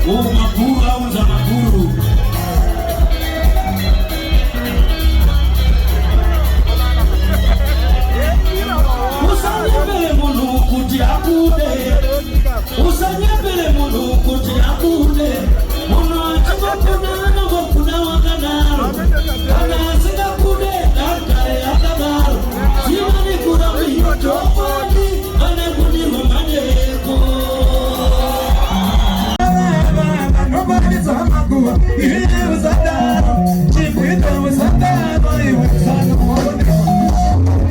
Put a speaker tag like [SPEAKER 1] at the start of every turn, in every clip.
[SPEAKER 1] Makuru au za makuru. Usanyebele munu kuti akude. Usanyebele munu kuti akude. Munu achikokuna nangokuna wakanaro. Kana singakude kakare akagaro. Simani kura miyotoponi. Ane kuni romaneko. Nobody's on my go. He was a dad. She was a dad. I was a dad.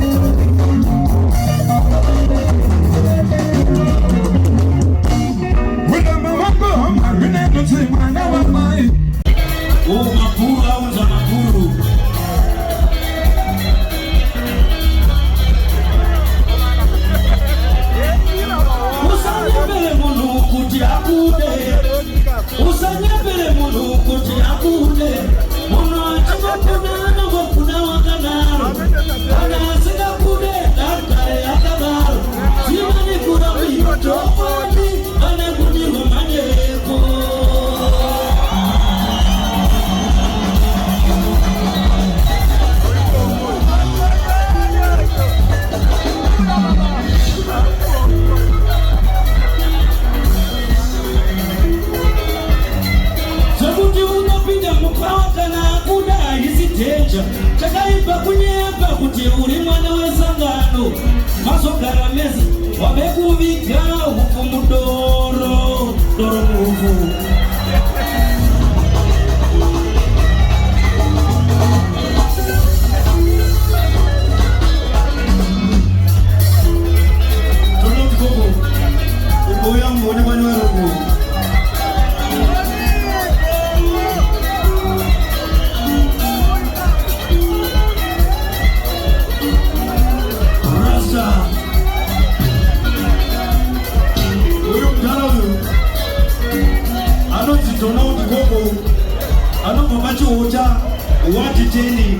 [SPEAKER 1] When I'm a mama, I'm not saying my name. Oh, Makuru, I was a Makuru. Usanyebele munu kuti akude. Usanyebele munu kuti akude. Munu achikokuna nangokuna wakanaro. Kana singakude kakare akagaro. Simani kura miyotoponi. Ane kuni romaneko. Chakaipa kunyemba kuti uri mwana wesangano. Mazogara mezi wabekuvika hukumu doro muvu. Tono kikogo ukoya mwone mwani werogo. Tono kikogo ano mamachi uta uwati teni.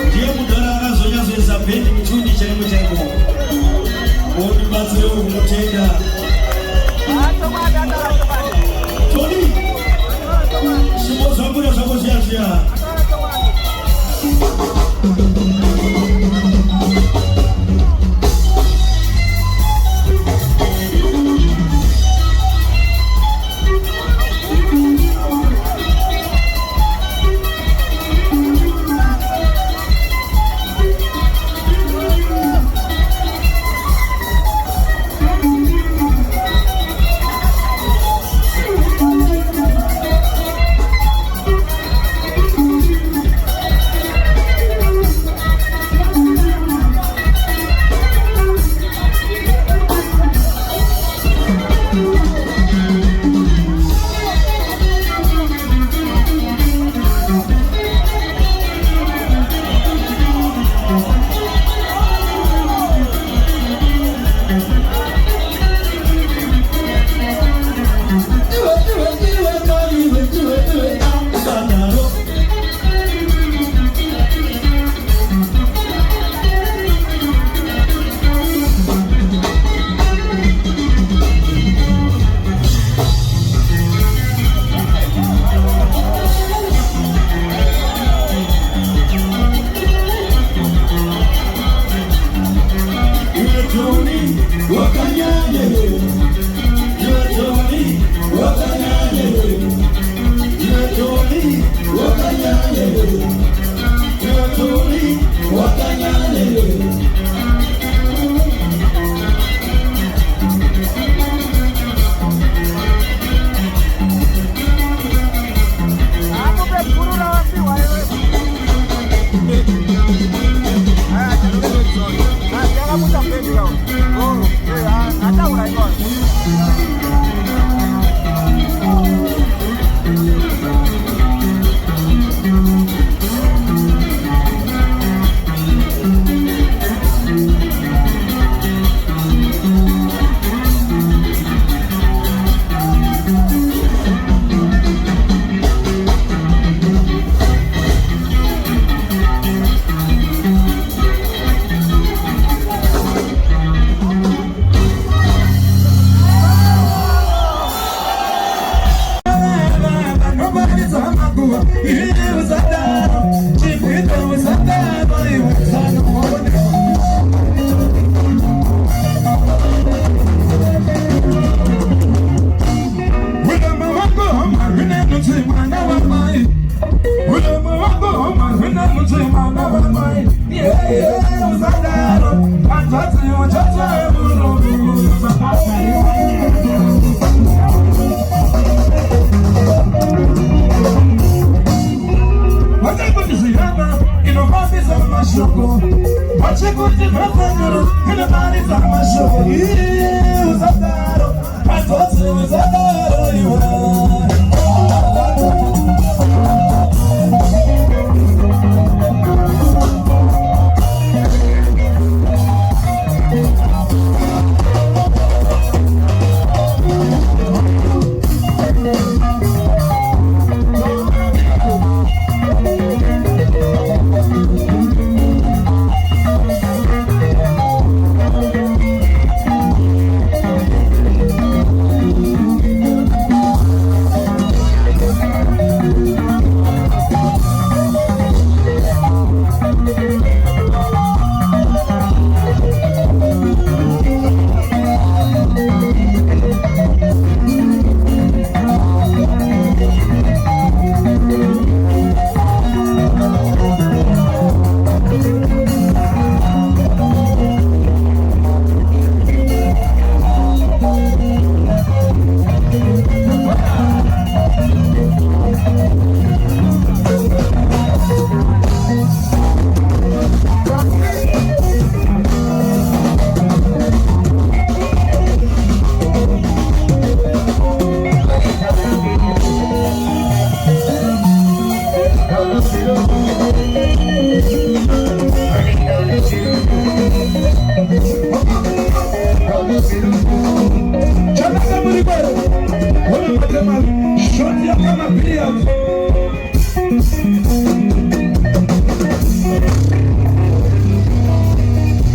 [SPEAKER 1] Ndiye kudara zonya zoza bendi mchuni chaimu chaimu. Omi bazeo umutenda. Toni Shimo zambura zako zia.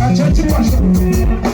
[SPEAKER 1] Acha